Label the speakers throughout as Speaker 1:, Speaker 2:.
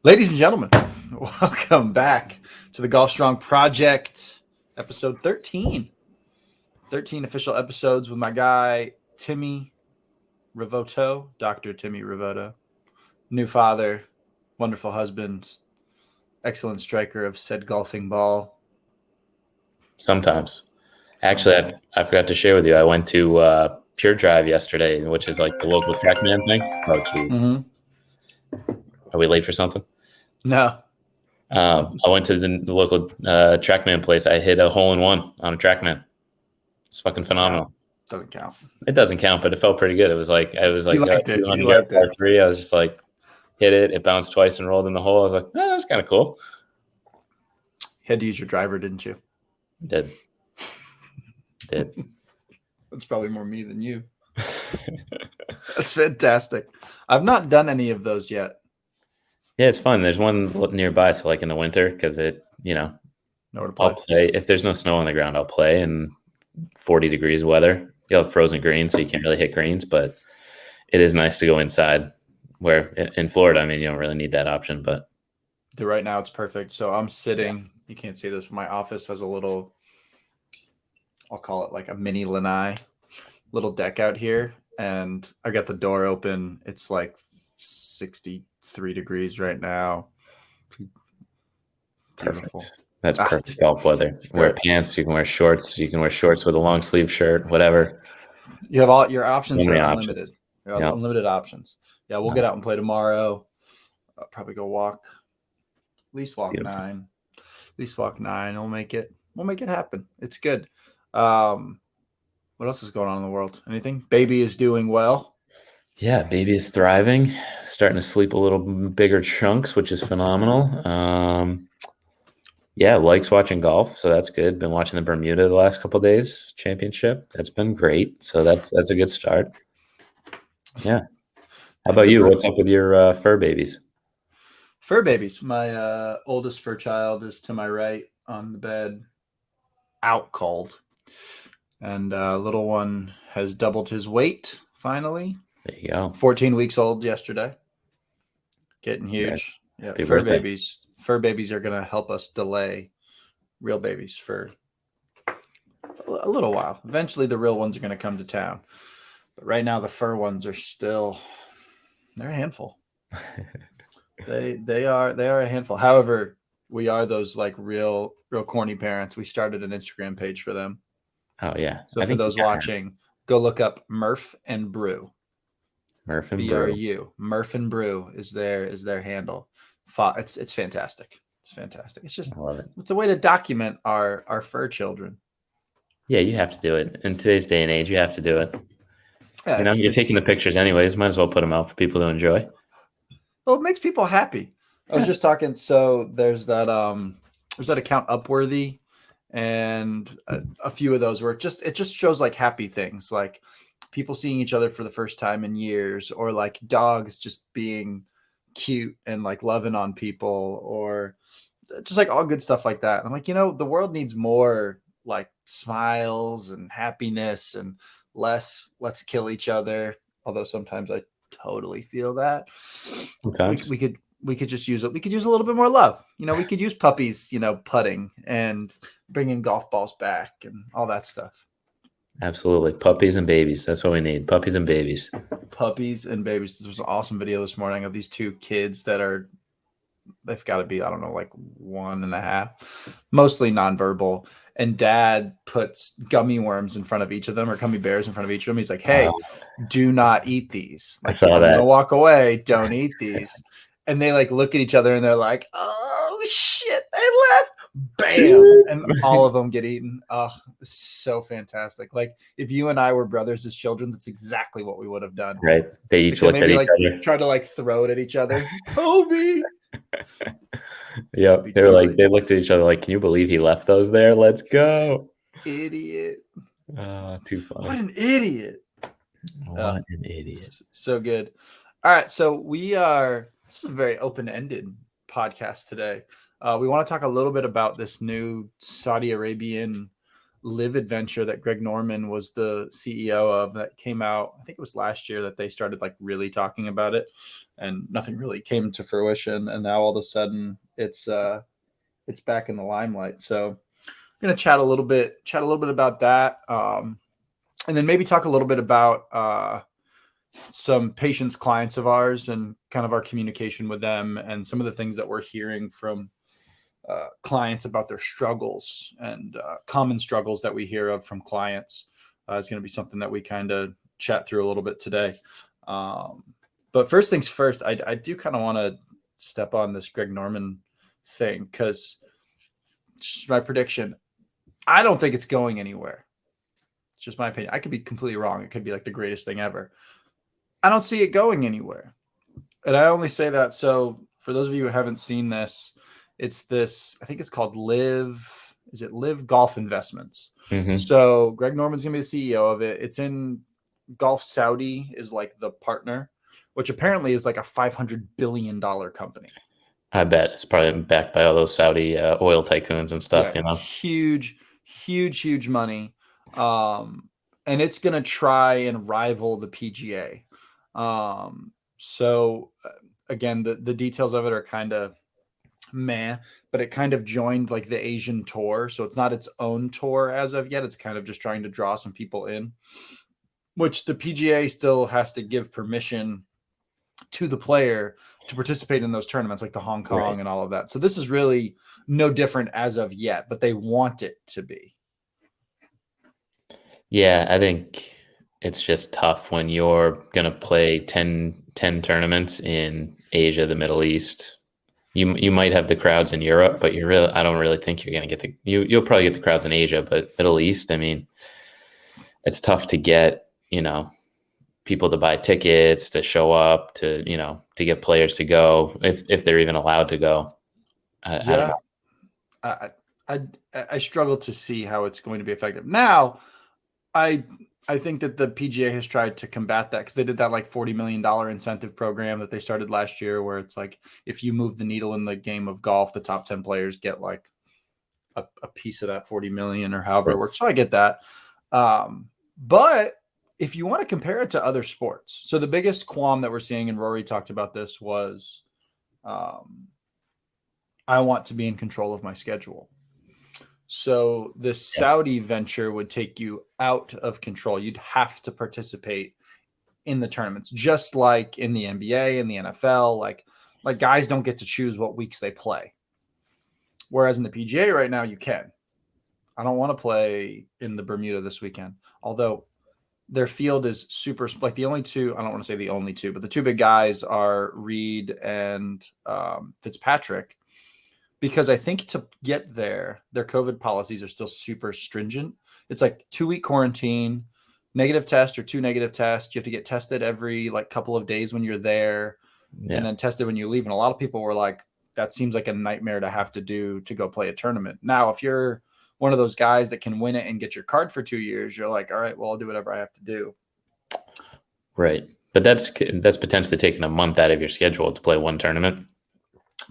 Speaker 1: Ladies and gentlemen, welcome back to the Golf Strong Project, episode 13. 13 official episodes with my guy, Timmy Rivotto, Dr. Timmy Rivotto. New father, wonderful husband, excellent striker of said golfing ball.
Speaker 2: Sometimes. Actually, I forgot to share with you. I went to Pure Drive yesterday, which is like the local TrackMan thing. Oh, jeez.
Speaker 1: Mm-hmm.
Speaker 2: Are we late for something?
Speaker 1: No.
Speaker 2: I went to the local TrackMan place. I hit a hole-in-one on a TrackMan. It's fucking phenomenal.
Speaker 1: Doesn't count.
Speaker 2: It doesn't count, but it felt pretty good. It was like
Speaker 1: You liked it.
Speaker 2: 200 yard par three. I was just like, hit it. It bounced twice and rolled in the hole. I was like, oh, that's kind of cool.
Speaker 1: You had to use your driver, didn't you?
Speaker 2: Did.
Speaker 1: That's probably more me than you. That's fantastic. I've not done any of those yet.
Speaker 2: Yeah, it's fun. There's one nearby, so like in the winter, because
Speaker 1: nowhere to play.
Speaker 2: I'll play. If there's no snow on the ground, I'll play in 40 degrees weather. You'll have frozen greens, so you can't really hit greens, but it is nice to go inside. Where in Florida, I mean, you don't really need that option, but
Speaker 1: right now it's perfect. So I'm sitting, you can't see this, but my office has a little, I'll call it like a mini lanai, little deck out here. And I got the door open. It's like 63 degrees right now. Beautiful.
Speaker 2: Perfect. That's perfect golf weather. You can wear pants, you can wear shorts, you can wear shorts with a long sleeve shirt, whatever.
Speaker 1: You have all your options are unlimited.
Speaker 2: Yep.
Speaker 1: Unlimited options. Yeah, we'll get out and play tomorrow. I'll probably go walk. At least walk
Speaker 2: Beautiful.
Speaker 1: 9. At least walk 9. We'll make it happen. It's good. What else is going on in the world? Anything? Baby is doing well.
Speaker 2: Yeah, baby is thriving, starting to sleep a little bigger chunks, which is phenomenal. Yeah, likes watching golf, so that's good. Been watching the Bermuda the last couple of days championship. That's been great. So that's a good start. Yeah. How about you? What's up with your fur babies?
Speaker 1: Fur babies. My oldest fur child is to my right on the bed, out cold. And little one has doubled his weight, finally.
Speaker 2: There you go.
Speaker 1: 14 weeks old yesterday. Getting huge. Yeah, fur babies. Fur babies are going to help us delay real babies for a little while. Eventually, the real ones are going to come to town. But right now, the fur ones are still, they're a handful. They are a handful. However, we are those like real corny parents. We started an Instagram page for them.
Speaker 2: Oh yeah.
Speaker 1: So for those watching, go look up Murph and Brew.
Speaker 2: Murph and Brew.
Speaker 1: BRU. Murph and Brew is their handle. It's fantastic. It's fantastic. It's just,
Speaker 2: I love it.
Speaker 1: It's a way to document our fur children.
Speaker 2: Yeah, you have to do it. In today's day and age, you have to do it.
Speaker 1: Yeah,
Speaker 2: you're taking the pictures anyways. Might as well put them out for people to enjoy.
Speaker 1: Well, it makes people happy. I was just talking. So there's that account Upworthy, and a few of those where it just shows like happy things, like people seeing each other for the first time in years, or like dogs just being cute and like loving on people, or just like all good stuff like that. And I'm like, the world needs more like smiles and happiness and less let's kill each other. Although sometimes I totally feel that.
Speaker 2: Sometimes.
Speaker 1: We could just use it. We could use a little bit more love. We could use puppies, putting and bringing golf balls back and all that stuff.
Speaker 2: Absolutely. Puppies and babies. That's what we need. Puppies and babies.
Speaker 1: Puppies and babies. There was an awesome video this morning of these two kids that they've got to be, I don't know, like 1.5, mostly nonverbal. And dad puts gummy worms in front of each of them, or gummy bears in front of each of them. He's like, hey, do not eat these. Like,
Speaker 2: I saw that.
Speaker 1: I'm gonna walk away. Don't eat these. And they like look at each other and they're like, oh shit, they left. Bam. And all of them get eaten. Oh, it's so fantastic. Like if you and I were brothers as children, that's exactly what we would have done.
Speaker 2: Right. They each looked at each other.
Speaker 1: Try to like throw it at each other. Kobe.
Speaker 2: Yeah. They looked at each other like, can you believe he left those there? Let's go.
Speaker 1: Idiot.
Speaker 2: Too funny.
Speaker 1: What an idiot.
Speaker 2: What an idiot.
Speaker 1: So good. All right. So this is a very open-ended podcast today. We want to talk a little bit about this new Saudi Arabian LIV adventure that Greg Norman was the CEO of that came out. I think it was last year that they started like really talking about it, and nothing really came to fruition. And now all of a sudden it's back in the limelight. So I'm going to chat a little bit about that. And then maybe talk a little bit about some patients, clients of ours, and kind of our communication with them, and some of the things that we're hearing from clients about their struggles and common struggles that we hear of from clients. Is going to be something that we kind of chat through a little bit today. But first things first, I do kind of want to step on this Greg Norman thing, because my prediction, I don't think it's going anywhere. It's just my opinion. I could be completely wrong. It could be like the greatest thing ever. I don't see it going anywhere. And I only say that, so for those of you who haven't seen this, it's this, I think it's called LIV Golf Investments.
Speaker 2: Mm-hmm.
Speaker 1: So Greg Norman's going to be the CEO of it. It's in Gulf Saudi is like the partner, which apparently is like a $500 billion company.
Speaker 2: I bet it's probably backed by all those Saudi oil tycoons and stuff,
Speaker 1: Yeah, huge money. And it's going to try and rival the PGA. So again, the details of it are kind of meh, but it kind of joined like the Asian tour. So it's not its own tour as of yet. It's kind of just trying to draw some people in, which the PGA still has to give permission to the player to participate in those tournaments, like the Hong Kong and all of that. So this is really no different as of yet, but they want it to be.
Speaker 2: Yeah, I think it's just tough when you're going to play 10 tournaments in Asia, the Middle East. You might have the crowds in Europe, but I don't really think you're going to get you'll probably get the crowds in Asia, but Middle East, I mean, it's tough to get, people to buy tickets, to show up, to get players to go, if they're even allowed to go. I don't know.
Speaker 1: I struggle to see how it's going to be effective. Now, I think that the PGA has tried to combat that, because they did that like $40 million incentive program that they started last year, where it's like, if you move the needle in the game of golf, the top 10 players get like a piece of that 40 million or however it works. So I get that. But if you want to compare it to other sports, so the biggest qualm that we're seeing, and Rory talked about this, was I want to be in control of my schedule. So this Saudi venture would take you out of control. You'd have to participate in the tournaments, just like in the NBA and the NFL. Like guys don't get to choose what weeks they play. Whereas in the PGA right now, you can. I don't want to play in the Bermuda this weekend, although their field is super, like the only two, I don't want to say the only two, but the two big guys are Reed and Fitzpatrick. Because I think to get there, their COVID policies are still super stringent. It's like 2-week quarantine, negative test or 2 negative tests. You have to get tested every like couple of days when you're there, and then tested when you leave. And a lot of people were like, that seems like a nightmare to have to do to go play a tournament. Now, if you're one of those guys that can win it and get your card for 2 years, you're like, all right, well, I'll do whatever I have to do.
Speaker 2: Right. But that's potentially taking a month out of your schedule to play one tournament.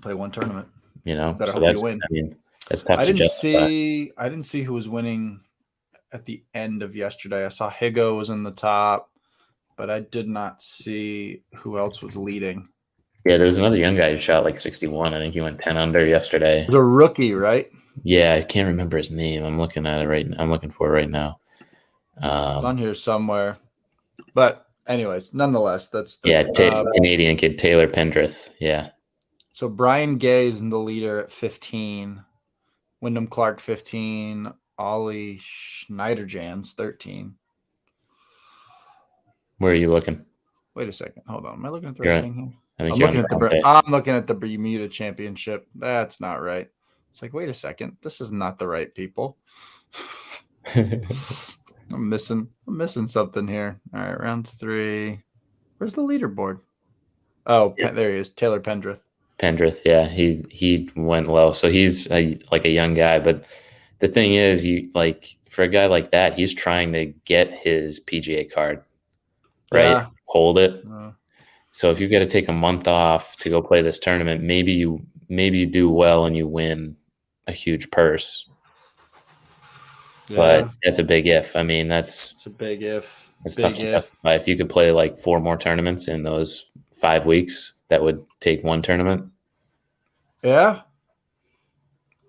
Speaker 1: Play one tournament.
Speaker 2: So hope you win. I mean, that's tough to justify.
Speaker 1: I didn't see who was winning at the end of yesterday. I saw Higo was in the top, but I did not see who else was leading.
Speaker 2: Yeah, there was another young guy who shot like 61. I think he went 10 under yesterday.
Speaker 1: It was a rookie, right?
Speaker 2: Yeah, I can't remember his name. I'm looking at it right now. I'm looking for it right now.
Speaker 1: It's on here somewhere. But anyways, nonetheless, that's
Speaker 2: Canadian kid, Taylor Pendrith. Yeah.
Speaker 1: So Brian Gay is in the leader at 15. Wyndham Clark 15. Ollie Schneiderjans 13.
Speaker 2: Where are you looking?
Speaker 1: Wait a second. Hold on. Am I looking at the right thing here?
Speaker 2: I'm
Speaker 1: looking at the Bermuda Championship. That's not right. It's like, wait a second. This is not the right people. I'm missing something here. All right, round 3. Where's the leaderboard? Oh, there he is. Taylor Pendrith.
Speaker 2: Yeah, he went low, so he's like a young guy. But the thing is, for a guy like that, he's trying to get his PGA card, right?
Speaker 1: Yeah.
Speaker 2: Hold it. So if you've got to take a month off to go play this tournament, maybe you do well and you win a huge purse. but
Speaker 1: Yeah,
Speaker 2: that's a big if. I mean, that's
Speaker 1: it's a big if.
Speaker 2: tough
Speaker 1: Big
Speaker 2: to
Speaker 1: if.
Speaker 2: justify. If you could play like 4 more tournaments in those 5 weeks, that would take one tournament.
Speaker 1: Yeah,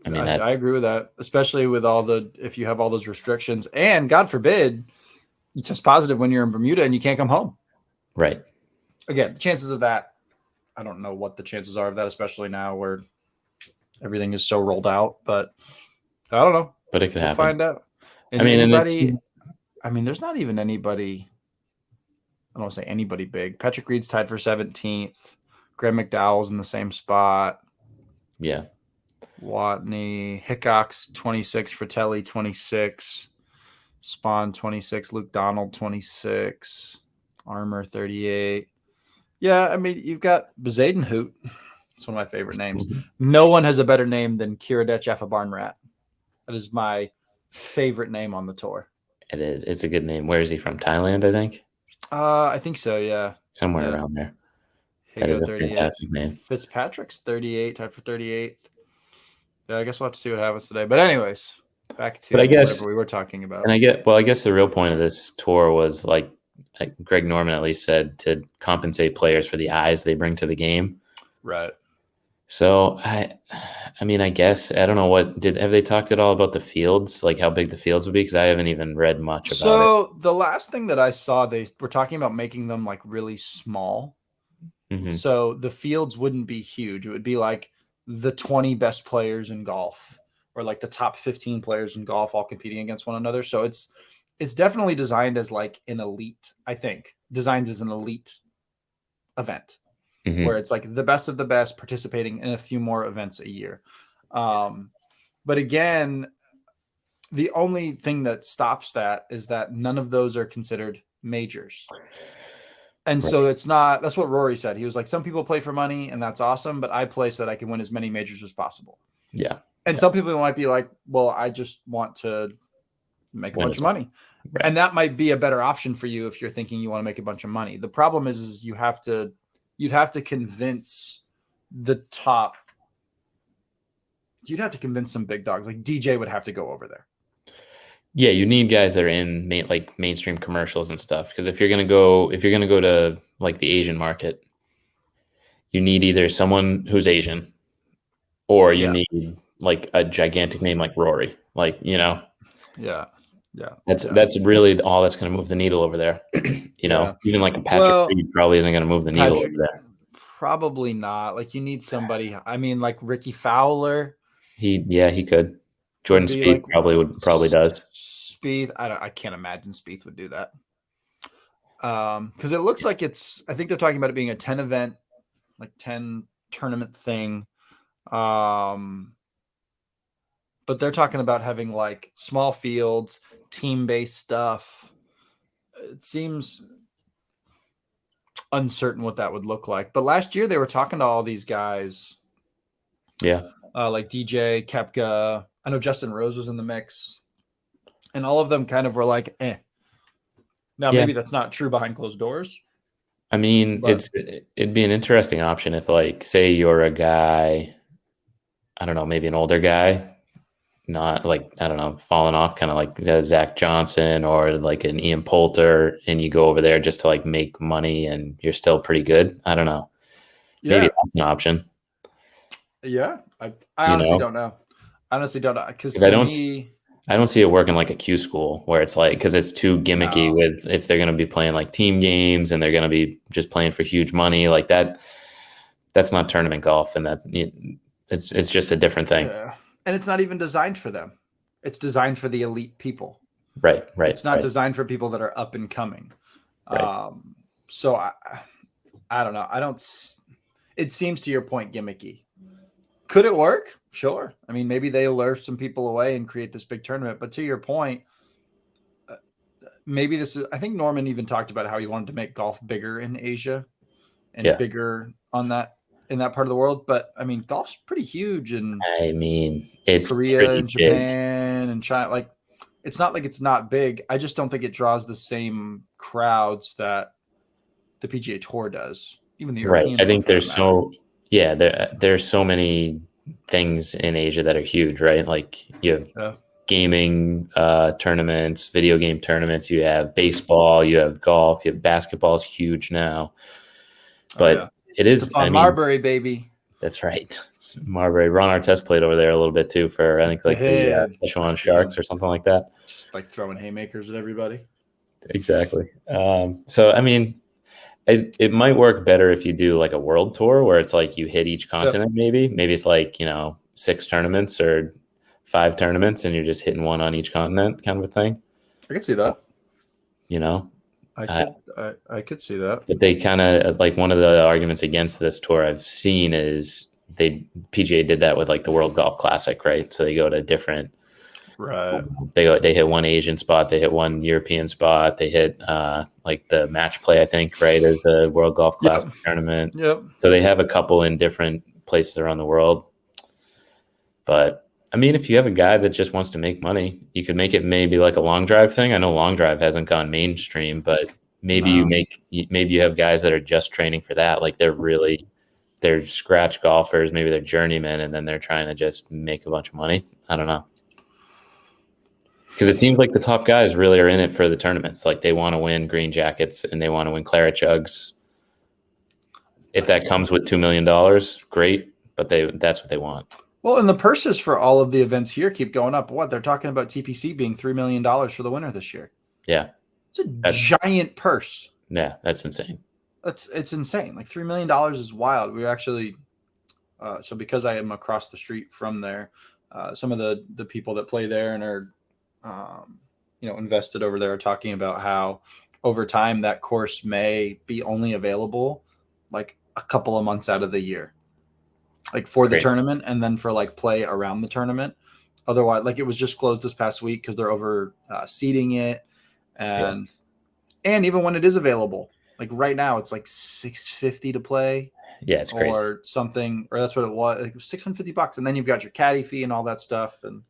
Speaker 2: I mean,
Speaker 1: I
Speaker 2: that's
Speaker 1: agree with that, especially with if you have all those restrictions, and God forbid you test positive when you're in Bermuda and you can't come home.
Speaker 2: right.
Speaker 1: Again, the chances of that, I don't know what the chances are of that, especially now where everything is so rolled out. But I don't know.
Speaker 2: But it could
Speaker 1: We'll
Speaker 2: happen.
Speaker 1: find out.
Speaker 2: I
Speaker 1: And
Speaker 2: mean, and it's
Speaker 1: anybody, I mean, there's not even anybody. I don't want to say anybody big. Patrick Reed's tied for 17th. Graham McDowell's in the same spot.
Speaker 2: yeah.
Speaker 1: Watney, Hickox 26, Fratelli 26, Spawn 26, Luke Donald 26, Armour 38. Yeah, I mean, you've got Bezaden Hoot. It's one of my favorite names. No one has a better name than Kiradech Barnrat. That is my favorite name on the tour.
Speaker 2: It is. It's a good name. Where is he from? Thailand, I think.
Speaker 1: I think so, yeah.
Speaker 2: Somewhere
Speaker 1: Yeah.
Speaker 2: around there. That
Speaker 1: Higo
Speaker 2: is a
Speaker 1: 38.
Speaker 2: fantastic name.
Speaker 1: Fitzpatrick's 38, tied for 38th. Yeah, I guess we'll have to see what happens today. But anyways, back
Speaker 2: But I
Speaker 1: to
Speaker 2: guess,
Speaker 1: whatever we were talking about.
Speaker 2: and I guess the real point of this tour was like Greg Norman at least said, to compensate players for the eyes they bring to the game.
Speaker 1: Right.
Speaker 2: So I mean, I guess I don't know have they talked at all about the fields, like how big the fields would be? Because I haven't even read much about it.
Speaker 1: So the last thing that I saw, they were talking about making them like really small.
Speaker 2: Mm-hmm.
Speaker 1: So the fields wouldn't be huge. It would be like the 20 best players in golf, or like the top 15 players in golf all competing against one another. So it's definitely designed as like an elite, I think, designed as an elite event,
Speaker 2: Mm-hmm.
Speaker 1: where it's like the best of the best participating in a few more events a year. But again, the only thing that stops that is that none of those are considered majors. And
Speaker 2: Right.
Speaker 1: so that's what Rory said. He was like, some people play for money and that's awesome, but I play so that I can win as many majors as possible.
Speaker 2: Yeah.
Speaker 1: And some people might be like, well, I just want to make a bunch of money.
Speaker 2: Right.
Speaker 1: And that might be a better option for you if you're thinking you want to make a bunch of money. The problem is you'd have to convince the top. You'd have to convince some big dogs. Like DJ would have to go over there.
Speaker 2: Yeah, you need guys that are in mainstream commercials and stuff. Because if you're gonna go to like the Asian market, you need either someone who's Asian, or you need like a gigantic name like Rory. Like, you know.
Speaker 1: Yeah.
Speaker 2: That's really all that's going to move the needle over there. You know, even like a Patrick Reed probably isn't going to move the needle over there.
Speaker 1: Probably not. Like you need somebody. I mean, like Ricky Fowler.
Speaker 2: He could. Jordan Spieth probably does.
Speaker 1: Spieth, I can't imagine Spieth would do that. Because it looks like I think they're talking about it being a 10 event, like 10 tournament thing. But they're talking about having like small fields, team-based stuff. It seems uncertain what that would look like. But last year they were talking to all these guys.
Speaker 2: Yeah.
Speaker 1: Like DJ, Koepka. I know Justin Rose was in the mix. And all of them kind of were like, eh. Now, maybe that's not true behind closed doors.
Speaker 2: I mean, it'd be an interesting option if, like, say you're a guy, I don't know, maybe an older guy, not like, I don't know, falling off, kind of like Zach Johnson or like an Ian Poulter, and you go over there just to like make money and you're still pretty good. I don't know. Yeah. Maybe that's an option.
Speaker 1: Yeah. I honestly don't know. Because
Speaker 2: I don't see it working like a Q school where it's like, because it's too gimmicky with if they're going to be playing like team games and they're going to be just playing for huge money like that. That's not tournament golf, and it's just a different thing.
Speaker 1: Yeah. And it's not even designed for them. It's designed for the elite people.
Speaker 2: Right.
Speaker 1: It's not designed for people that are up and coming. Right. So I don't know. It seems, to your point, gimmicky. Could it work? Sure. I mean, maybe they lure some people away and create this big tournament. But to your point, maybe I think Norman even talked about how he wanted to make golf bigger in Asia and bigger in that part of the world. But I mean, golf's pretty huge in
Speaker 2: it's
Speaker 1: Korea and Japan and China. Like, it's not like it's not big. I just don't think it draws the same crowds that the PGA Tour does. Even the Europeans.
Speaker 2: I think there's there's so many things in Asia that are huge, right? Like you have gaming tournaments, video game tournaments. You have baseball, you have golf, you have basketball is huge now. But it is,
Speaker 1: Stephon Marbury, baby.
Speaker 2: That's right. Marbury. Ron Artest played over there a little bit too for, I think, like the Echelon Sharks or something like that.
Speaker 1: Just like throwing haymakers at everybody.
Speaker 2: Exactly. So, I mean, it might work better if you do like a world tour where it's like you hit each continent. Maybe it's like, 6 tournaments or 5 tournaments and you're just hitting one on each continent kind of a thing.
Speaker 1: I could see that.
Speaker 2: I
Speaker 1: could see that.
Speaker 2: But they kind of, like, one of the arguments against this tour I've seen is PGA did that with like the World Golf Classic, right? So they go to different.
Speaker 1: Right.
Speaker 2: They hit one Asian spot, they hit one European spot, they hit like the match play, I think, right, as a World Golf Classic tournament.
Speaker 1: Yep.
Speaker 2: So they have a couple in different places around the world. But I mean, if you have a guy that just wants to make money, you could make it maybe like a long drive thing. I know long drive hasn't gone mainstream, but maybe you have guys that are just training for that. Like they're scratch golfers, maybe they're journeymen, and then they're trying to just make a bunch of money. I don't know. Because it seems like the top guys really are in it for the tournaments. Like they want to win green jackets and they want to win claret jugs. If that comes with $2 million, great. But that's what they want.
Speaker 1: Well, and the purses for all of the events here keep going up. What? They're talking about TPC being $3 million for the winner this year.
Speaker 2: Yeah.
Speaker 1: It's a giant purse.
Speaker 2: Yeah, that's insane.
Speaker 1: It's insane. Like $3 million is wild. We actually, so because I am across the street from there, some of the people that play there and are, invested over there are talking about how over time that course may be only available like a couple of months out of the year, like for the tournament and then for like play around the tournament. Otherwise, like it was just closed this past week because they're over seeding it, and even when it is available, like right now it's like $650 to play.
Speaker 2: Yeah, it's crazy.
Speaker 1: Or something, or that's what it was. Like it was $650, and then you've got your caddy fee and all that stuff, and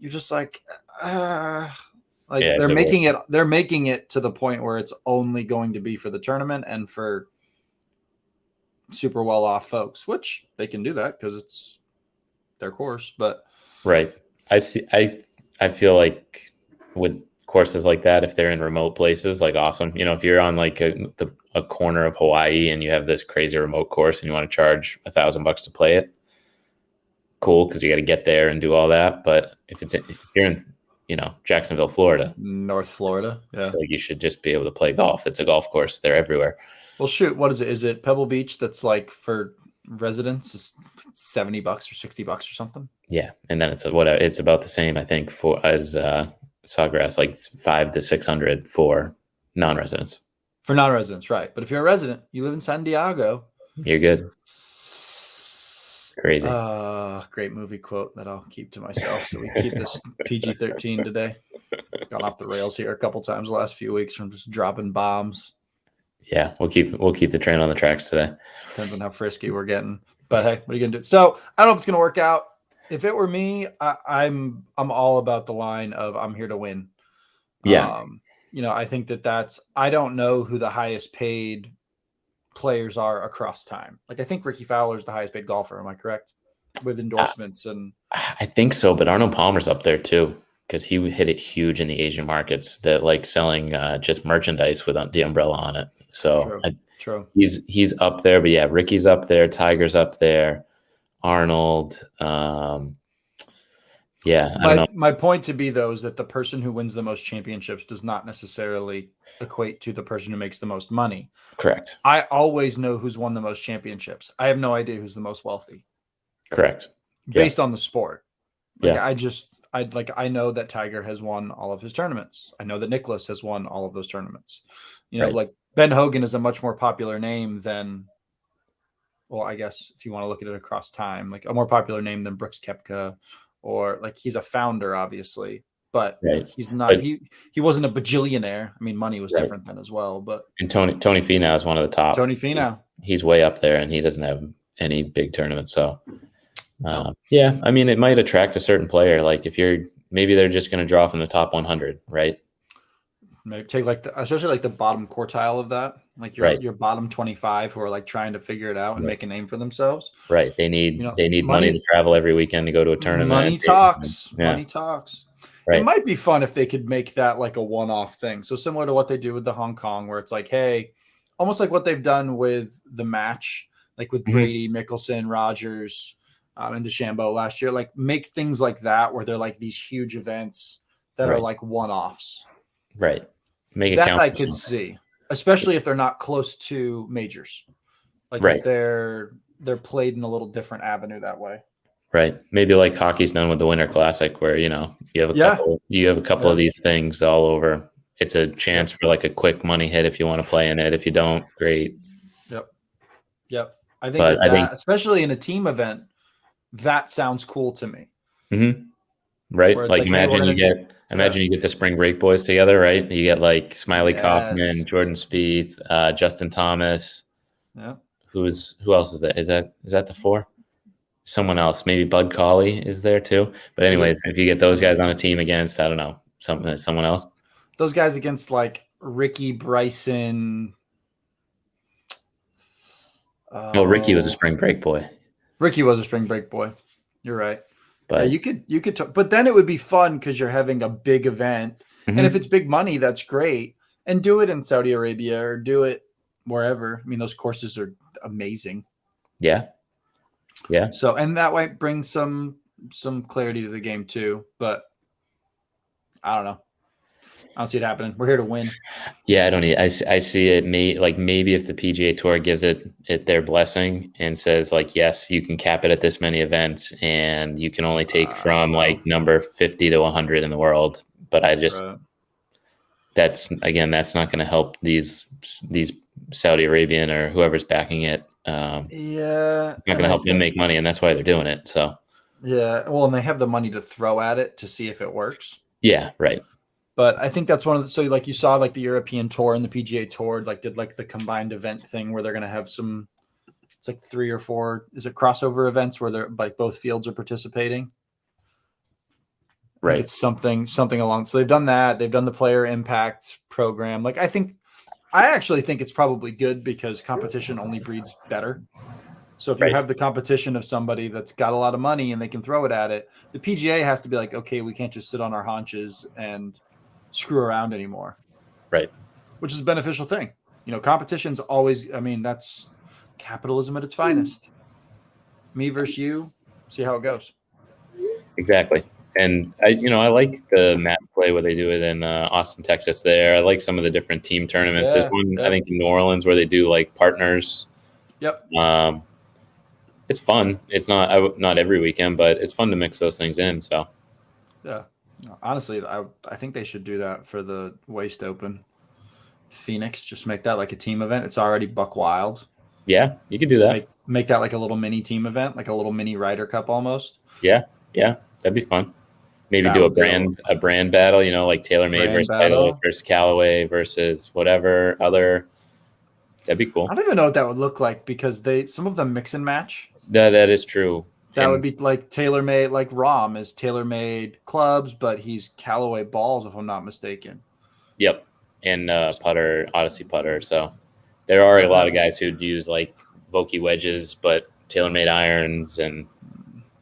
Speaker 1: you're just like, they're making it to the point where it's only going to be for the tournament and for super well off folks, which they can do that because it's their course. But
Speaker 2: right, I feel like with courses like that, if they're in remote places, like awesome. If you're on like a corner of Hawaii and you have this crazy remote course and you want to charge $1,000 to play it, cool, because you got to get there and do all that. But if you're in Jacksonville, Florida,
Speaker 1: North Florida,
Speaker 2: I feel like you should just be able to play golf. It's a golf course, they're everywhere.
Speaker 1: Well, shoot, what is it? Is it Pebble Beach that's like for residents is $70 or $60 or something?
Speaker 2: Yeah, and then it's about the same, I think, as Sawgrass, like $500 to $600 for non-residents.
Speaker 1: For non-residents, right? But if you're a resident, you live in San Diego,
Speaker 2: you're good. Crazy.
Speaker 1: Great movie quote that I'll keep to myself. So we keep this PG-13 today. Gone off the rails here a couple times the last few weeks from just dropping bombs.
Speaker 2: Yeah, we'll keep the train on the tracks today.
Speaker 1: Depends on how frisky we're getting. But hey, what are you gonna do? So I don't know if it's gonna work out. If it were me, I'm all about the line of I'm here to win.
Speaker 2: Yeah.
Speaker 1: I think that's I don't know who the highest paid players are across time. Like I think Ricky Fowler is the highest paid golfer. Am I correct? With endorsements and
Speaker 2: I think so, but Arnold Palmer's up there too because he hit it huge in the Asian markets that like selling just merchandise with the umbrella on it. So
Speaker 1: True.
Speaker 2: He's up there, but yeah, Ricky's up there, Tiger's up there, Arnold. Yeah, I don't know.
Speaker 1: My point to be though is that the person who wins the most championships does not necessarily equate to the person who makes the most money.
Speaker 2: Correct.
Speaker 1: I always know who's won the most championships. I have no idea who's the most wealthy.
Speaker 2: Correct.
Speaker 1: Based on the sport. I know that Tiger has won all of his tournaments. I know that Nicklaus has won all of those tournaments. Like Ben Hogan is a much more popular name than, well, I guess if you want to look at it across time, like a more popular name than Brooks Koepka, or like he's a founder, obviously, but he's not. He wasn't a bajillionaire. I mean, money was different then as well. But
Speaker 2: and Tony Finau is one of the top.
Speaker 1: Tony Finau,
Speaker 2: he's way up there, and he doesn't have any big tournaments. So, yeah, I mean, it might attract a certain player. Like if maybe they're just going to draw from the top 100, right?
Speaker 1: Maybe take like especially like the bottom quartile of that, like
Speaker 2: Right.
Speaker 1: your bottom 25 who are like trying to figure it out and
Speaker 2: Right.
Speaker 1: make a name for themselves.
Speaker 2: Right. They
Speaker 1: You
Speaker 2: need
Speaker 1: know,
Speaker 2: money to travel every weekend to go to a tournament.
Speaker 1: money talks.
Speaker 2: Yeah.
Speaker 1: Money talks. It
Speaker 2: Right.
Speaker 1: might be fun if they could make that like a one-off thing. So similar to what they do with the Hong Kong, where it's like, hey, almost like what they've done with the match, like with
Speaker 2: Mhm.
Speaker 1: Brady, Mickelson, Rogers, and DeChambeau last year. Like make things like that where they're like these huge events that are
Speaker 2: Right.
Speaker 1: like one-offs.
Speaker 2: Right. Make it
Speaker 1: That
Speaker 2: count
Speaker 1: I
Speaker 2: for
Speaker 1: could
Speaker 2: something.
Speaker 1: see, especially if they're not close to majors. Like if
Speaker 2: Right.
Speaker 1: they're played in a little different avenue that way.
Speaker 2: Right. Maybe like hockey's done with the Winter Classic, where you have a
Speaker 1: Yeah.
Speaker 2: couple of
Speaker 1: Yep.
Speaker 2: these things all over. It's a chance
Speaker 1: Yep.
Speaker 2: for like a quick money hit if you want to play in it. If you don't, great.
Speaker 1: Yep. Yep. I think
Speaker 2: But I think,
Speaker 1: especially in a team event, that sounds cool to me.
Speaker 2: mhm, right.
Speaker 1: Where it's
Speaker 2: Like
Speaker 1: like, hey, we're gonna yeah.
Speaker 2: imagine you get the spring break boys together, right? You get like Smiley Kaufman,
Speaker 1: Yes.
Speaker 2: Jordan Spieth, Justin Thomas.
Speaker 1: Yeah.
Speaker 2: Who else is that? Is that the four? Someone else, maybe Bud Cauley is there too. But
Speaker 1: Is it?
Speaker 2: anyways, if you get those guys on a team against, I don't know, someone else.
Speaker 1: Those guys against like Ricky, Bryson.
Speaker 2: Oh, Ricky was a spring break boy,
Speaker 1: Ricky was a spring break boy. You're right. Yeah,
Speaker 2: but
Speaker 1: you could talk, but then it would be fun because you're having a big event. And if
Speaker 2: mhm,
Speaker 1: it's big money, that's great. And do it in Saudi Arabia or do it wherever. I mean, those courses are amazing.
Speaker 2: yeah, yeah,
Speaker 1: So, and that might bring some clarity to the game too. But I don't know. I don't see it happening. We're here to win.
Speaker 2: yeah. I see it. Maybe if the PGA Tour gives it their blessing and says like, yes, you can cap it at this many events, and you can only take
Speaker 1: I
Speaker 2: from
Speaker 1: don't
Speaker 2: like
Speaker 1: know.
Speaker 2: number 50 to 100 in the world. But
Speaker 1: Right.
Speaker 2: that's not going to help these Saudi Arabian or whoever's backing it.
Speaker 1: Yeah,
Speaker 2: It's not going
Speaker 1: and
Speaker 2: to
Speaker 1: I
Speaker 2: help them
Speaker 1: think
Speaker 2: make money, and that's why they're doing it. So
Speaker 1: yeah, well, and they have the money to throw at it to see if it works.
Speaker 2: yeah, right,
Speaker 1: But I think that's one of the so like you saw like the European Tour and the PGA Tour like did like the combined event thing where they're gonna have some it's like 3 or 4 is it crossover events where they're like both fields are participating. I think
Speaker 2: right,
Speaker 1: it's something along so they've done that. They've done the player impact program. Like I actually think it's probably good because competition only breeds better. So if you
Speaker 2: right,
Speaker 1: have the competition of somebody that's got a lot of money and they can throw it at it, the PGA has to be like, okay, we can't just sit on our haunches and screw around anymore,
Speaker 2: right.
Speaker 1: which is a beneficial thing. You know, competition's always, I mean, that's capitalism at its finest. Me versus you, see how it goes.
Speaker 2: Exactly. And I like the map play where they do it in Austin, Texas. There, I like some of the different team tournaments. There's
Speaker 1: Yeah.
Speaker 2: one I
Speaker 1: Yep.
Speaker 2: think in New Orleans where they do like partners.
Speaker 1: Yep.
Speaker 2: It's fun. It's not every weekend, but it's fun to mix those things in. So
Speaker 1: Yeah. Honestly, I think they should do that for the Waste Open. Phoenix, just make that like a team event. It's already buck wild.
Speaker 2: yeah, you could do that.
Speaker 1: Make that like a little mini team event, like a little mini Ryder Cup almost.
Speaker 2: Yeah, yeah, that'd be fun. Maybe
Speaker 1: That
Speaker 2: do
Speaker 1: would be a
Speaker 2: a brand battle. Like TaylorMade
Speaker 1: brand
Speaker 2: versus Titleist
Speaker 1: battle.
Speaker 2: versus Callaway versus whatever other. That'd be
Speaker 1: I
Speaker 2: cool.
Speaker 1: don't even know what that would look like because some of them mix and match.
Speaker 2: That is true.
Speaker 1: That would
Speaker 2: And
Speaker 1: be like TaylorMade, like Rom is TaylorMade clubs, but he's Callaway balls, if I'm not mistaken.
Speaker 2: yep, and putter Odyssey putter. So there are a lot of
Speaker 1: That
Speaker 2: guys who'd use like Vokey wedges, but TaylorMade irons and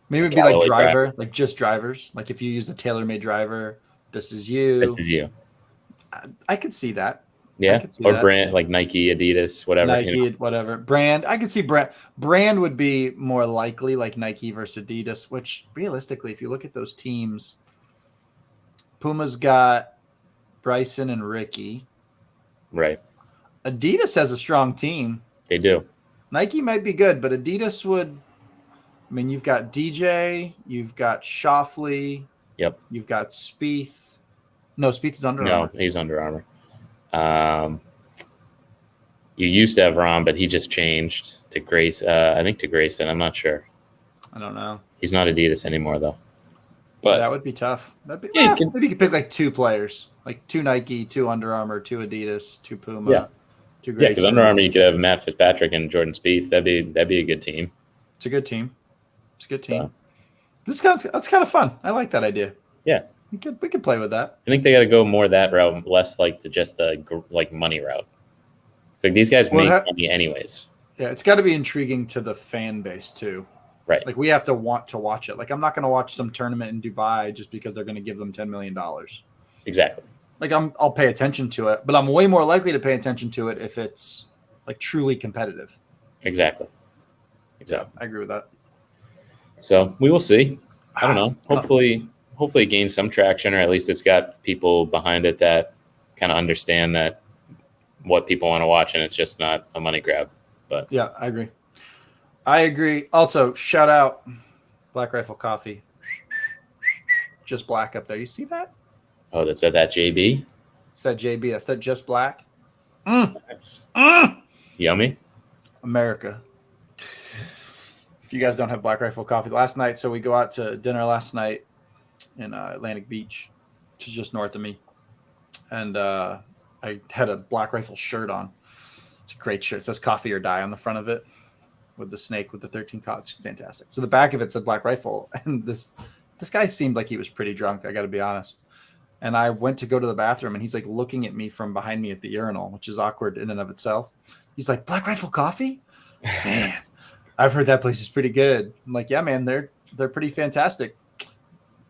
Speaker 1: maybe it'd be like
Speaker 2: Callaway driver.
Speaker 1: driver, like just drivers. Like if you use the TaylorMade driver, this is
Speaker 2: This
Speaker 1: you.
Speaker 2: is you.
Speaker 1: I could see that. I
Speaker 2: Yeah,
Speaker 1: could see
Speaker 2: or
Speaker 1: that.
Speaker 2: brand like Nike, Adidas, whatever.
Speaker 1: Nike, whatever. Brand, I could see brand would be more likely like Nike versus Adidas, which realistically, if you look at those teams, Puma's got Bryson and Ricky.
Speaker 2: Right.
Speaker 1: Adidas has a strong team.
Speaker 2: They do.
Speaker 1: Nike might be good, but Adidas would. I mean, you've got DJ, you've got Shoffley,
Speaker 2: Yep.
Speaker 1: you've got Spieth. No, Spieth is Under
Speaker 2: No,
Speaker 1: Armour.
Speaker 2: he's Under Armour. You used to have Ron, but he just changed to Grace. I think to Grayson. I'm not sure.
Speaker 1: I don't know.
Speaker 2: He's not Adidas anymore, though. But
Speaker 1: That would be tough.
Speaker 2: yeah,
Speaker 1: Maybe you could pick like 2 players, like 2 Nike, 2 Under Armour, 2 Adidas, 2 Puma,
Speaker 2: yeah,
Speaker 1: 2
Speaker 2: yeah. Because Under
Speaker 1: Grayson.
Speaker 2: Armour, you could have Matt Fitzpatrick and Jordan Spieth. That'd be a good team.
Speaker 1: It's a good team. It's a good team.
Speaker 2: So,
Speaker 1: That's kind of fun. I like that idea.
Speaker 2: yeah,
Speaker 1: we could play with that.
Speaker 2: I think they got to go more that route, less like to just the like money route. Like these guys
Speaker 1: Well,
Speaker 2: make money anyways.
Speaker 1: yeah, it's got to be intriguing to the fan base too.
Speaker 2: Right.
Speaker 1: Like we have to want to watch it. Like I'm not going to watch some tournament in Dubai just because they're going to give them $10 million.
Speaker 2: Exactly.
Speaker 1: Like I'll pay attention to it, but I'm way more likely to pay attention to it if it's like truly competitive.
Speaker 2: Exactly.
Speaker 1: Yeah, I agree with that.
Speaker 2: So we will see. I don't know. Hopefully it gains some traction, or at least it's got people behind it that kind of understand that what people want to watch, and it's just not a money grab. But
Speaker 1: yeah, I agree. Also, shout out Black Rifle Coffee. Just Black up there. You see that?
Speaker 2: oh, that's at that JB.
Speaker 1: It's that JB. That's that Just Black.
Speaker 2: Nice. Yummy.
Speaker 1: America. If you guys don't have Black Rifle Coffee, last night, so we go out to dinner last night in Atlantic Beach, which is just north of me, and I had a Black Rifle shirt on. It's a great shirt. It says "Coffee or Die" on the front of it, with the snake with the 13 cots. Fantastic. So the back of it said Black Rifle, and this guy seemed like he was pretty drunk. I got to be honest. And I went to go to the bathroom, and he's like looking at me from behind me at the urinal, which is awkward in and of itself. He's like, "Black Rifle Coffee, man." I've heard that place is pretty good. I'm like, yeah, man, they're pretty fantastic.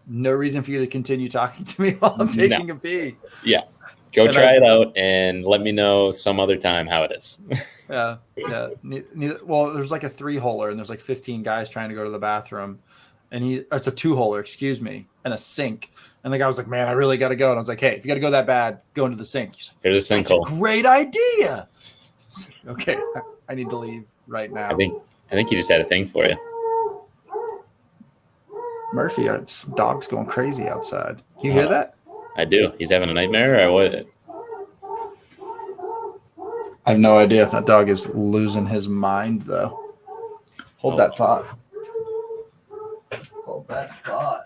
Speaker 1: No reason for you to continue talking to me while I'm taking a pee.
Speaker 2: Yeah. Go try it out and let me know some other time how it is.
Speaker 1: Yeah. Well, there's like a 3-holer and there's like 15 guys trying to go to the bathroom. And it's a 2-holer, excuse me, and a sink. And the guy was like, man, I really got to go. And I was like, hey, if you got to go that bad, go into the sink. He's like,
Speaker 2: there's a sinkhole.
Speaker 1: That's a great idea. Okay. I need to leave right now.
Speaker 2: I think he just had a thing for you.
Speaker 1: Murphy, it's dog's going crazy outside. You hear that?
Speaker 2: I do. He's having a nightmare or what?
Speaker 1: I have no idea if that dog is losing his mind, though. Hold that thought. Hold that thought.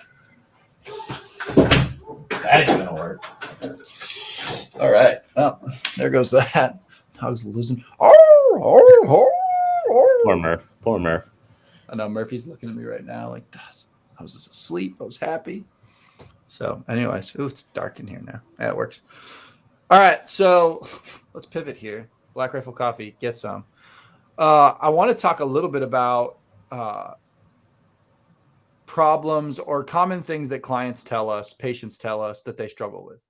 Speaker 1: That ain't gonna work. All right. Well, there goes that. Dog's losing.
Speaker 2: Poor Murph.
Speaker 1: I know Murphy's looking at me right now like, I was just asleep. I was happy. So anyways, it's dark in here now. Yeah, it works. All right. So let's pivot here. Black Rifle Coffee, get some. I want to talk a little bit about problems or common things that clients tell us, patients tell us that they struggle with.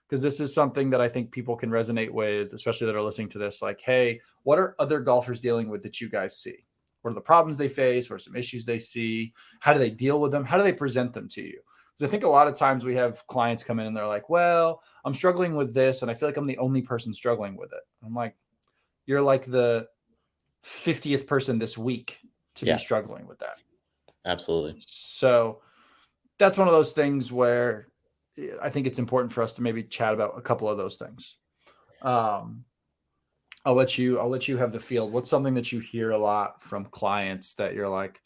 Speaker 1: Because this is something that I think people can resonate with, especially that are listening to this. Like, hey, what are other golfers dealing with that you guys see? What are the problems they face? What are some issues they see? How do they deal with them? How do they present them to you? Because I think a lot of times we have clients come in and they're like, well, I'm struggling with this, and I feel like I'm the only person struggling with it. I'm like, you're like the 50th person this week to be struggling with that.
Speaker 2: Absolutely.
Speaker 1: So that's one of those things where I think it's important for us to maybe chat about a couple of those things. I'll let you have the field. What's something that you hear a lot from clients that you're like,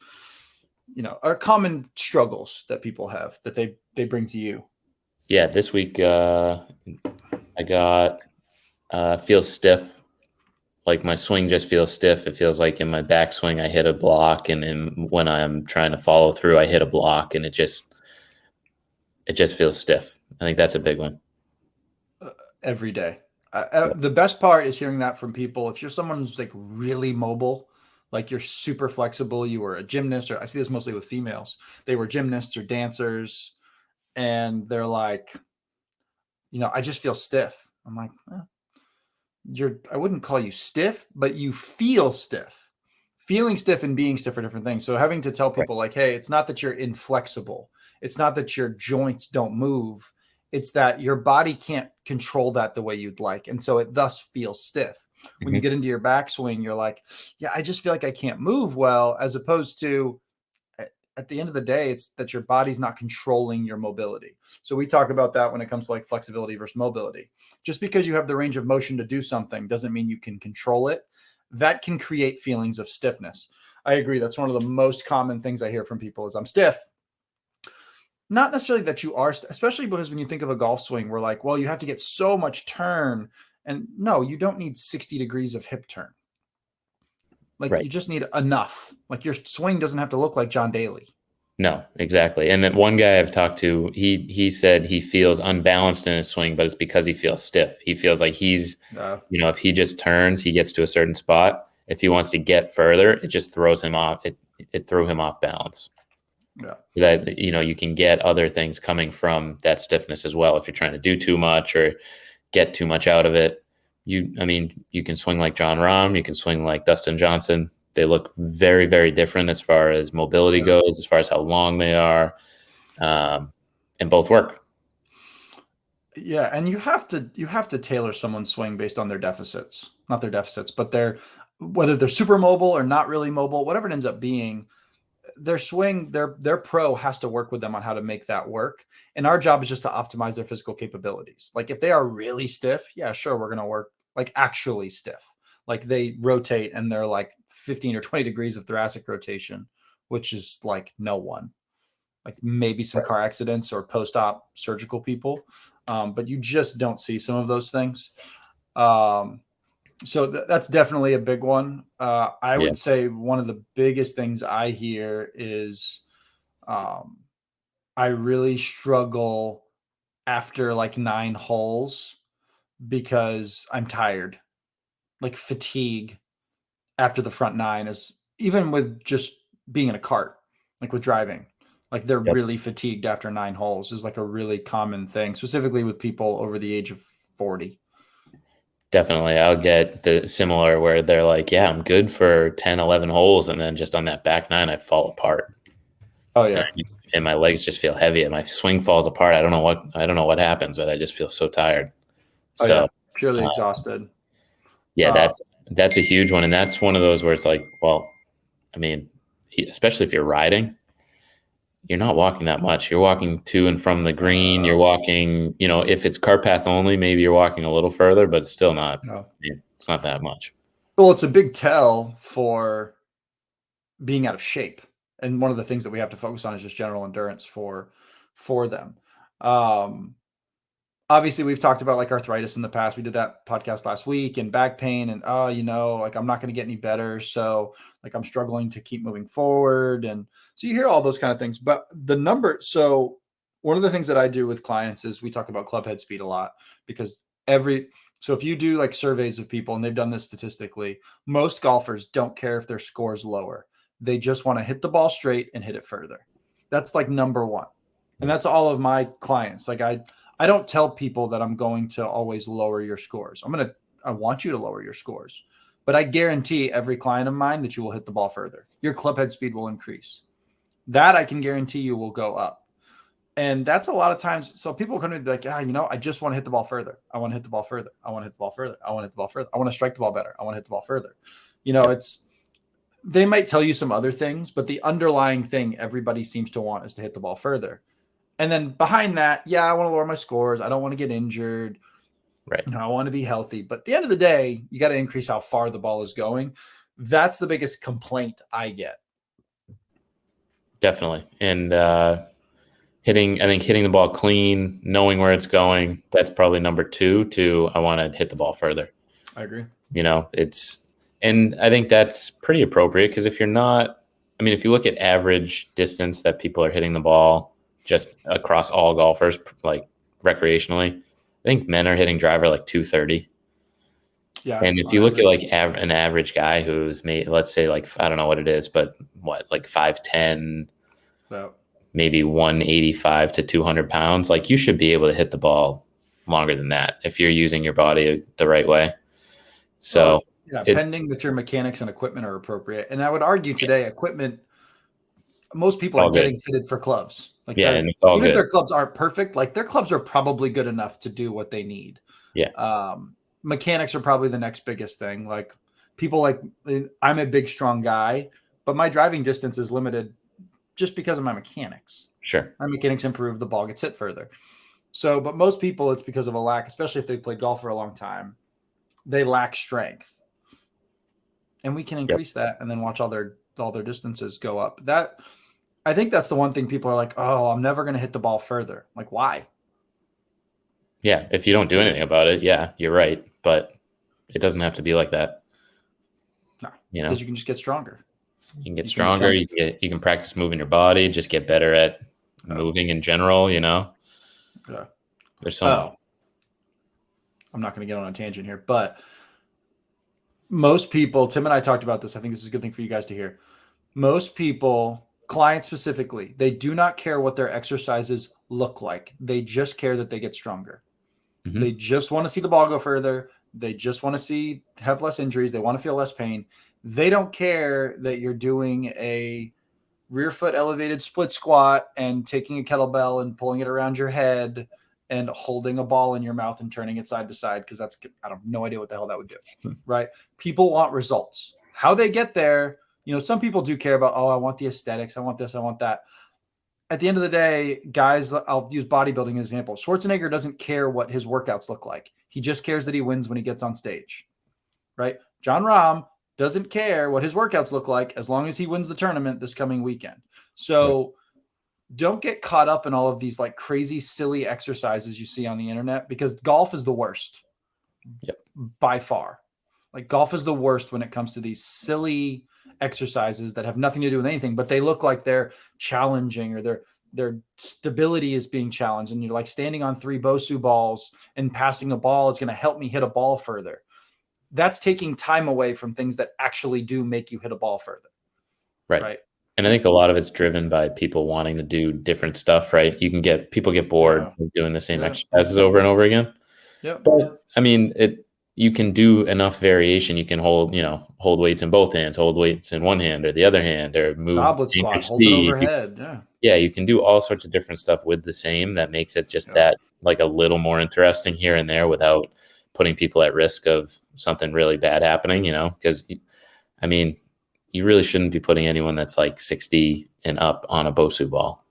Speaker 1: are common struggles that people have that they bring to you?
Speaker 2: Yeah. This week, I got, feels stiff. Like my swing just feels stiff. It feels like in my backswing, I hit a block. And when I'm trying to follow through, I hit a block and it just feels stiff. I think that's a big one.
Speaker 1: Every day. The best part is hearing that from people. If you're someone who's like really mobile, like you're super flexible, you were a gymnast, or I see this mostly with females. They were gymnasts or dancers, and they're like, I just feel stiff. I'm like, I wouldn't call you stiff, but you feel stiff. Feeling stiff and being stiff are different things. So having to tell people like, hey, it's not that you're inflexible. It's not that your joints don't move. It's that your body can't control that the way you'd like. And so it thus feels stiff. When you get into your backswing, you're like, yeah, I just feel like I can't move well, as opposed to at the end of the day, it's that your body's not controlling your mobility. So we talk about that when it comes to like flexibility versus mobility. Just because you have the range of motion to do something doesn't mean you can control it. That can create feelings of stiffness. I agree. That's one of the most common things I hear from people is I'm stiff. Not necessarily that you are, especially because when you think of a golf swing, we're like, well, you have to get so much turn. And no, you don't need 60 degrees of hip turn. Like you just need enough. Like your swing doesn't have to look like John Daly.
Speaker 2: No, exactly. And then one guy I've talked to, he said he feels unbalanced in his swing, but it's because he feels stiff. He feels like he's,
Speaker 1: Uh,
Speaker 2: if he just turns, he gets to a certain spot. If he wants to get further, it just throws him off. It threw him off balance.
Speaker 1: yeah.
Speaker 2: So that you can get other things coming from that stiffness as well. If you're trying to do too much or get too much out of it, you can swing like John Rahm, you can swing like Dustin Johnson. They look very, very different as far as mobility
Speaker 1: Yeah.
Speaker 2: goes, as far as how long they are, and both work.
Speaker 1: Yeah, and you have to tailor someone's swing based on their deficits, not their deficits, but whether they're super mobile or not really mobile, whatever it ends up being, their swing, their pro has to work with them on how to make that work. And our job is just to optimize their physical capabilities. Like if they are really stiff, yeah, sure, we're gonna work like actually stiff. Like they rotate and they're like 15 or 20 degrees of thoracic rotation, which is like no one. Like maybe some car accidents or post-op surgical people, but you just don't see some of those things. Um, so that's definitely a big one. I
Speaker 2: Yeah,
Speaker 1: would say one of the biggest things I hear is um, I really struggle after like 9 holes because I'm tired. Like fatigue after the front 9 is even with just being in a cart, like with driving. Like they're
Speaker 2: yep,
Speaker 1: really fatigued after 9 holes is like a really common thing, specifically with people over the age of 40.
Speaker 2: definitely. I'll get the similar where they're like, yeah, I'm good for 10, 11 holes. And then just on that back nine, I fall apart.
Speaker 1: Oh
Speaker 2: And
Speaker 1: yeah.
Speaker 2: and my legs just feel heavy and my swing falls apart. I don't know what happens, but I just feel so tired.
Speaker 1: Oh
Speaker 2: So
Speaker 1: yeah. Purely
Speaker 2: uh,
Speaker 1: exhausted.
Speaker 2: yeah,
Speaker 1: Uh,
Speaker 2: that's a huge one, and that's one of those where it's like, well, I mean, especially if you're riding, you're not walking that much. You're walking to and from the green. You're walking, if it's cart path only, maybe you're walking a little further, but it's still not.
Speaker 1: no.
Speaker 2: It's not that much.
Speaker 1: Well, it's a big tell for being out of shape. And one of the things that we have to focus on is just general endurance for them. Um, Obviously we've talked about like arthritis in the past. We did that podcast last week and back pain and like I'm not going to get any better. So like I'm struggling to keep moving forward. And so you hear all those kind of things. But so one of the things that I do with clients is we talk about clubhead speed a lot because so if you do like surveys of people and they've done this statistically, most golfers don't care if their score's lower. They just want to hit the ball straight and hit it further. That's like number one. And that's all of my clients. Like I don't tell people that I'm going to always lower your scores. I want you to lower your scores, but I guarantee every client of mine that you will hit the ball further. Your clubhead speed will increase. That I can guarantee you will go up. And that's a lot of times. So people come to be like, I just want to hit the ball further. I want to hit the ball further. I want to hit the ball further. I want to hit the ball further. I want to strike the ball better. I want to hit the ball further.
Speaker 2: Yep.
Speaker 1: They might tell you some other things, but the underlying thing everybody seems to want is to hit the ball further. And then behind that, yeah, I want to lower my scores. I don't want to get injured.
Speaker 2: Right.
Speaker 1: I want to be healthy. But at the end of the day, you got to increase how far the ball is going. That's the biggest complaint I get.
Speaker 2: Definitely. And I think hitting the ball clean, knowing where it's going, that's probably number two to I want to hit the ball further.
Speaker 1: I agree.
Speaker 2: And I think that's pretty appropriate because if you're not, if you look at average distance that people are hitting the ball just across all golfers, like recreationally, I think men are hitting driver like 230.
Speaker 1: Yeah.
Speaker 2: And if
Speaker 1: On
Speaker 2: you look at
Speaker 1: average.
Speaker 2: like an average guy who's made, let's say like, I don't know what it is, but like 5'10",
Speaker 1: So,
Speaker 2: maybe 185 to 200 pounds, like you should be able to hit the ball longer than that if you're using your body the right way. So
Speaker 1: well, yeah,
Speaker 2: it's
Speaker 1: pending that your mechanics and equipment are appropriate. And I would argue today, equipment, most people are
Speaker 2: all good.
Speaker 1: getting fitted for clubs. Like
Speaker 2: Yeah, and it's all
Speaker 1: even if
Speaker 2: good.
Speaker 1: their clubs aren't perfect, like their clubs are probably good enough to do what they need.
Speaker 2: Yeah,
Speaker 1: Mechanics are probably the next biggest thing. Like people I'm a big, strong guy, but my driving distance is limited just because of my mechanics.
Speaker 2: sure.
Speaker 1: My mechanics improve, the ball gets hit further. So, but most people, it's because of a lack, especially if they've played golf for a long time, they lack strength. And we can
Speaker 2: Yep.
Speaker 1: increase that and then watch all their distances go up. I think that's the one thing people are like, oh, I'm never going to hit the ball further. Like, why?
Speaker 2: Yeah, if you don't do anything about it, yeah, you're right. But it doesn't have to be like that,
Speaker 1: No,
Speaker 2: you know?
Speaker 1: because you can just get stronger.
Speaker 2: You can get
Speaker 1: You can
Speaker 2: stronger.
Speaker 1: become,
Speaker 2: You can practice moving your body, just get better at moving in general,
Speaker 1: yeah.
Speaker 2: There's so much.
Speaker 1: Oh, I'm not going to get on a tangent here, but most people, Tim and I talked about this. I think this is a good thing for you guys to hear. Most people, clients specifically, they do not care what their exercises look like. They just care that they get stronger.
Speaker 2: Mm-hmm.
Speaker 1: They just want to see the ball go further. They just want to have less injuries. They want to feel less pain. They don't care that you're doing a rear foot elevated split squat and taking a kettlebell and pulling it around your head and holding a ball in your mouth and turning it side to side, because I have no idea what the hell that would do, right? People want results. How they get there, some people do care about, I want the aesthetics, I want this, I want that. At the end of the day, guys, I'll use bodybuilding as an example. Schwarzenegger doesn't care what his workouts look like. He just cares that he wins when he gets on stage, right? John Rahm doesn't care what his workouts look like as long as he wins the tournament this coming weekend. So don't get caught up in all of these like crazy, silly exercises you see on the internet, because golf is the worst by far. Like golf is the worst when it comes to these silly exercises that have nothing to do with anything, but they look like they're challenging, or their stability is being challenged. And you're like, standing on 3 Bosu balls and passing a ball is going to help me hit a ball further. That's taking time away from things that actually do make you hit a ball further. Right.
Speaker 2: And I think a lot of it's driven by people wanting to do different stuff, right? People get bored of doing the same exercises over and over again.
Speaker 1: Yeah.
Speaker 2: But I mean, you can do enough variation. You can hold weights in both hands, hold weights in one hand or the other hand, or move
Speaker 1: goblet squat, hold it overhead.
Speaker 2: Yeah, you can do all sorts of different stuff with the same. That makes it just that like a little more interesting here and there without putting people at risk of something really bad happening, because I mean, you really shouldn't be putting anyone that's like 60 and up on a Bosu ball.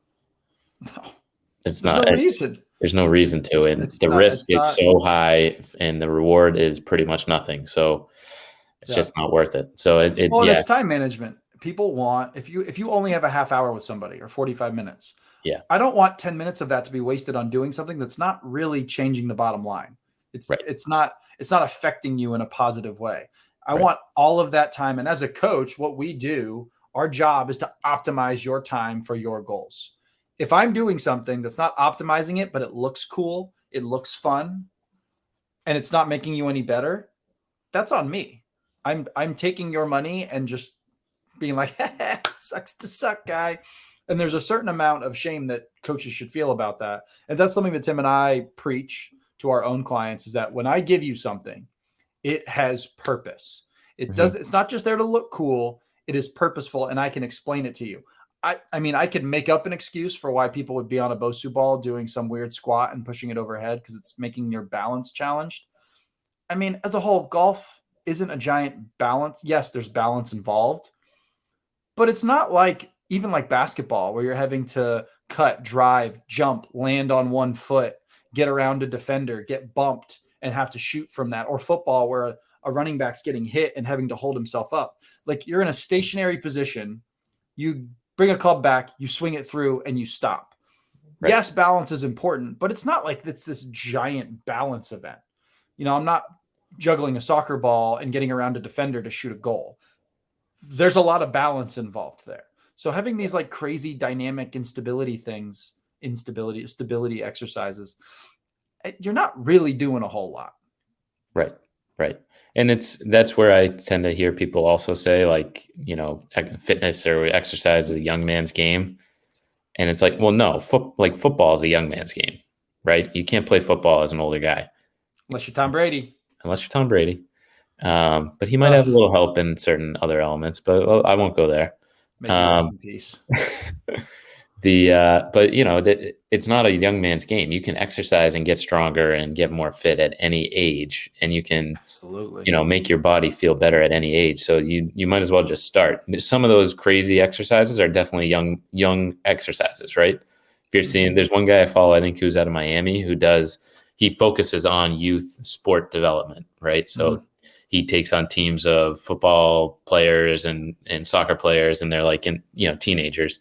Speaker 1: No,
Speaker 2: there's
Speaker 1: no reason.
Speaker 2: There's no reason to it. The risk is so high and the reward is pretty much nothing. So it's just not worth it. So
Speaker 1: it's time management. People want, if you only have a half hour with somebody or 45 minutes, I don't want 10 minutes of that to be wasted on doing something that's not really changing the bottom line. It's not affecting you in a positive way. I want all of that time. And as a coach, what we do, our job is to optimize your time for your goals. If I'm doing something that's not optimizing it, but it looks cool, it looks fun, and it's not making you any better, that's on me. I'm taking your money and just being like, sucks to suck, guy. And there's a certain amount of shame that coaches should feel about that. And that's something that Tim and I preach to our own clients, is that when I give you something, it has purpose. It's not just there to look cool. It is purposeful, and I can explain it to you. I mean, I could make up an excuse for why people would be on a Bosu ball doing some weird squat and pushing it overhead because it's making your balance challenged. I mean, as a whole, golf isn't a giant balance. Yes, there's balance involved, but it's not like even like basketball where you're having to cut, drive, jump, land on one foot, get around a defender, get bumped, and have to shoot from that. Or football where a running back's getting hit and having to hold himself up. Like you're in a stationary position. You bring a club back, you swing it through, and you stop. Yes, balance is important, but it's not like it's this giant balance event. I'm not juggling a soccer ball and getting around a defender to shoot a goal. There's a lot of balance involved there. So having these like crazy dynamic stability exercises, you're not really doing a whole lot.
Speaker 2: Right. And that's where I tend to hear people also say, like, fitness or exercise is a young man's game. And it's like, well, no, football is a young man's game, right? You can't play football as an older guy.
Speaker 1: Unless you're Tom Brady.
Speaker 2: But he might have a little help in certain other elements, but I won't go there.
Speaker 1: Maybe rest in peace.
Speaker 2: But it's not a young man's game. You can exercise and get stronger and get more fit at any age, and you can absolutely, make your body feel better at any age. So you might as well just start. Some of those crazy exercises are definitely young exercises, right? If you're seeing, there's one guy I follow, I think, who's out of Miami, he focuses on youth sport development, right? So he takes on teams of football players and soccer players, and they're like teenagers.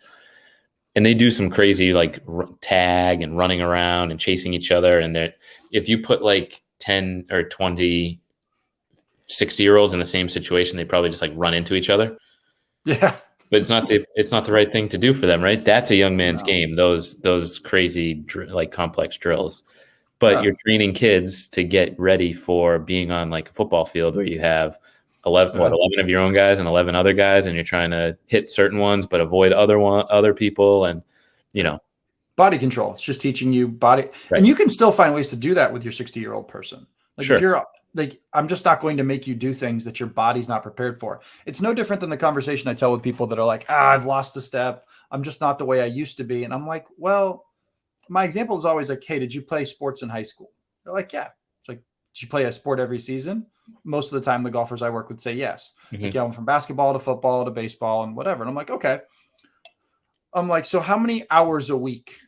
Speaker 2: And they do some crazy like tag and running around and chasing each other. And if you put like 10 or 20 60-year-olds in the same situation, they probably just like run into each other.
Speaker 1: Yeah.
Speaker 2: but it's not the right thing to do for them, right? That's a young man's
Speaker 1: No.
Speaker 2: game. Those crazy like complex drills. But
Speaker 1: Yeah.
Speaker 2: you're training kids to get ready for being on like a football field where you have 11,
Speaker 1: Yeah.
Speaker 2: 11 of your own guys and 11 other guys, and you're trying to hit certain ones but avoid other people, and you
Speaker 1: Yeah.
Speaker 2: know,
Speaker 1: Body control. It's just teaching you body,
Speaker 2: right?
Speaker 1: and you can still find ways to do that with your 60-year-old person. Like if
Speaker 2: Sure.
Speaker 1: you're like, I'm just not going to make you do things that your body's not prepared for. It's no different than the conversation I tell with people that are like, I've lost a step. I'm just not the way I used to be. And I'm like, well, my example is always like, hey, did you play sports in high school? They're like, yeah. It's like, did you play a sport every season? Most of the time, the golfers I work with say yes. Like, yeah, I went from basketball to football to baseball and whatever. And I'm like, okay. I'm like, so how many hours a week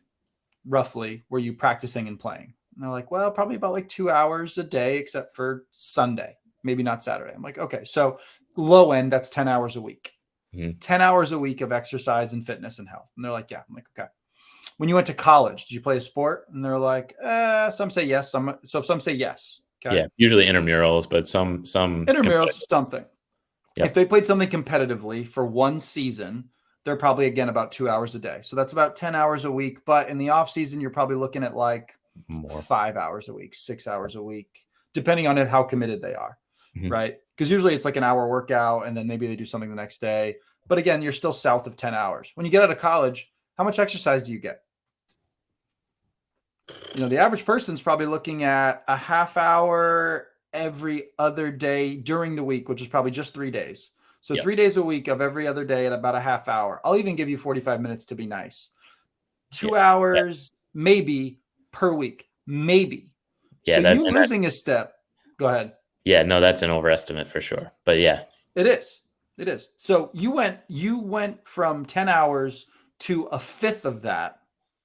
Speaker 1: roughly were you practicing and playing? And they're like, well, probably about like 2 hours a day, except for Sunday, maybe not Saturday. I'm like, okay, so low end, that's 10 hours a week. 10 hours a week of exercise and fitness and health. And they're like, yeah. I'm like, okay. When you went to college, did you play a sport? And they're like, some say yes. So if some say yes, okay.
Speaker 2: Yeah, usually intramurals, but some
Speaker 1: Intramurals, something.
Speaker 2: Yep.
Speaker 1: If they played something competitively for one season, they're probably again about 2 hours a day. So that's about 10 hours a week. But in the off season, you're probably looking at like
Speaker 2: more
Speaker 1: 5 hours a week, 6 hours a week, depending on how committed they are. Right. Because usually it's like an hour workout and then maybe they do something the next day. But again, you're still south of 10 hours. When you get out of college, how much exercise do you get? The average person's probably looking at a half hour every other day during the week, which is probably just 3 days. So 3 days a week of every other day at about a half hour. I'll even give you 45 minutes to be nice. 2 hours maybe per week, maybe.
Speaker 2: Yeah,
Speaker 1: so you losing a step. Go ahead.
Speaker 2: Yeah, no, that's an overestimate for sure. But yeah,
Speaker 1: it is. So you went from 10 hours to a fifth of that.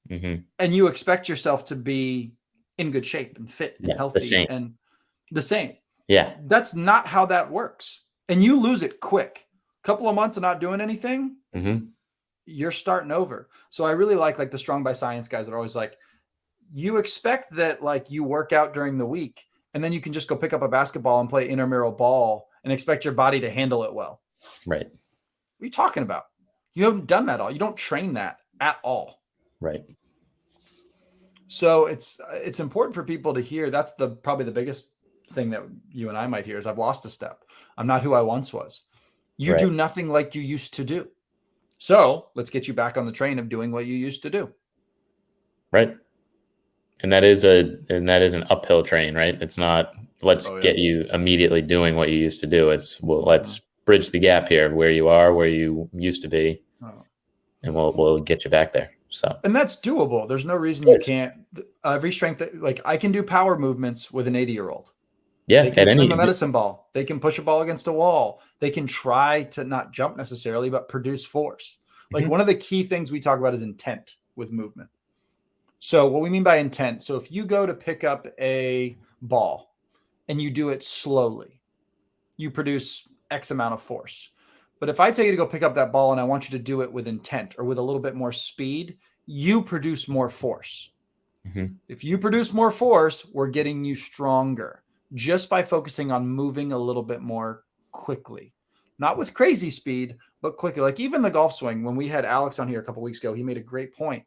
Speaker 1: And you expect yourself to be in good shape and fit and healthy and the same.
Speaker 2: Yeah.
Speaker 1: That's not how that works. And you lose it quick. A couple of months of not doing anything, you're starting over. So I really like the Strong by Science guys that are always like, you expect that like you work out during the week and then you can just go pick up a basketball and play intramural ball and expect your body to handle it well.
Speaker 2: Right.
Speaker 1: What are you talking about? You haven't done that at all. You don't train that at all.
Speaker 2: Right.
Speaker 1: So it's important for people to hear. That's probably the biggest thing that you and I might hear is I've lost a step. I'm not who I once was. You do nothing like you used to do. So let's get you back on the train of doing what you used to do.
Speaker 2: Right. And that is an uphill train, right? It's not let's get you immediately doing what you used to do. It's let's bridge the gap here where you are, where you used to be, and we'll get you back there. So,
Speaker 1: and that's doable. There's no reason you can't. Every strength like I can do power movements with an 80-year-old.
Speaker 2: Yeah,
Speaker 1: they can swing a medicine ball. They can push a ball against a wall. They can try to not jump necessarily, but produce force. Like one of the key things we talk about is intent with movement. So what we mean by intent. So if you go to pick up a ball and you do it slowly, you produce X amount of force. But if I tell you to go pick up that ball and I want you to do it with intent or with a little bit more speed, you produce more force. If you produce more force, we're getting you stronger just by focusing on moving a little bit more quickly. Not with crazy speed, but quickly. Like even the golf swing, when we had Alex on here a couple of weeks ago, he made a great point.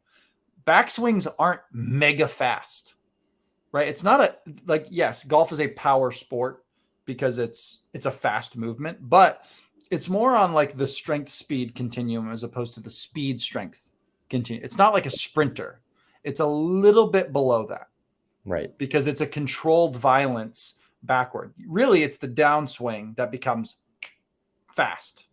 Speaker 1: Backswings aren't mega fast, right? It's not yes, golf is a power sport because it's a fast movement, but it's more on like the strength speed continuum as opposed to the speed strength continuum. It's not like a sprinter. It's a little bit below that.
Speaker 2: Right.
Speaker 1: Because it's a controlled violence backward. Really, it's the downswing that becomes fast.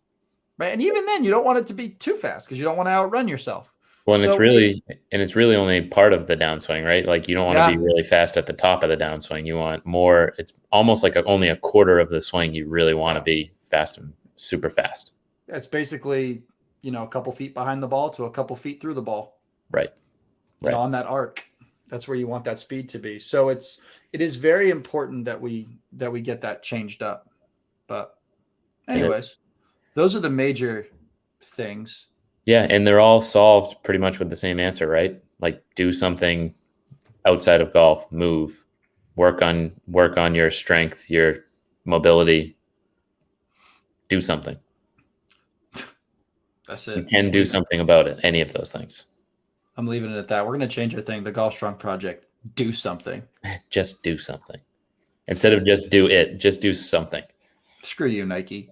Speaker 1: Right. And even then you don't want it to be too fast because you don't want to outrun yourself.
Speaker 2: Well, and it's really only part of the downswing, right? Like you don't want to be really fast at the top of the downswing. You want more. It's almost like only a quarter of the swing. You really want to be fast and super fast.
Speaker 1: It's basically, a couple feet behind the ball to a couple feet through the ball.
Speaker 2: Right.
Speaker 1: On that arc. That's where you want that speed to be. So it is very important that we get that changed up. But anyways, those are the major things.
Speaker 2: Yeah, and they're all solved pretty much with the same answer, right? Like do something outside of golf, move, work on your strength, your mobility. Do something.
Speaker 1: That's
Speaker 2: You
Speaker 1: it.
Speaker 2: can do something about it. Any of those things.
Speaker 1: I'm leaving it at that. We're gonna change our thing. The Golf Strong Project. Do something.
Speaker 2: Just do something. Instead of just do it, just do something.
Speaker 1: Screw you, Nike.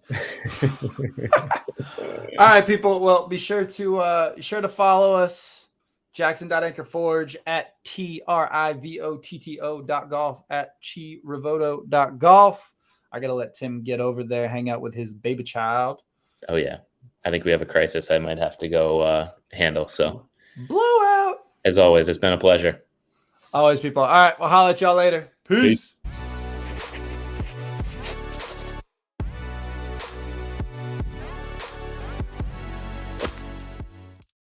Speaker 1: All right, people. Well, be sure to follow us. Jackson.anchorforge at TRIVOTTO.golf at Rivotto.golf. I gotta let Tim get over there, hang out with his baby child.
Speaker 2: Oh yeah. I think we have a crisis I might have to go handle. So
Speaker 1: blowout.
Speaker 2: As always, it's been a pleasure.
Speaker 1: Always, people. All right, we'll holler at y'all later. Peace.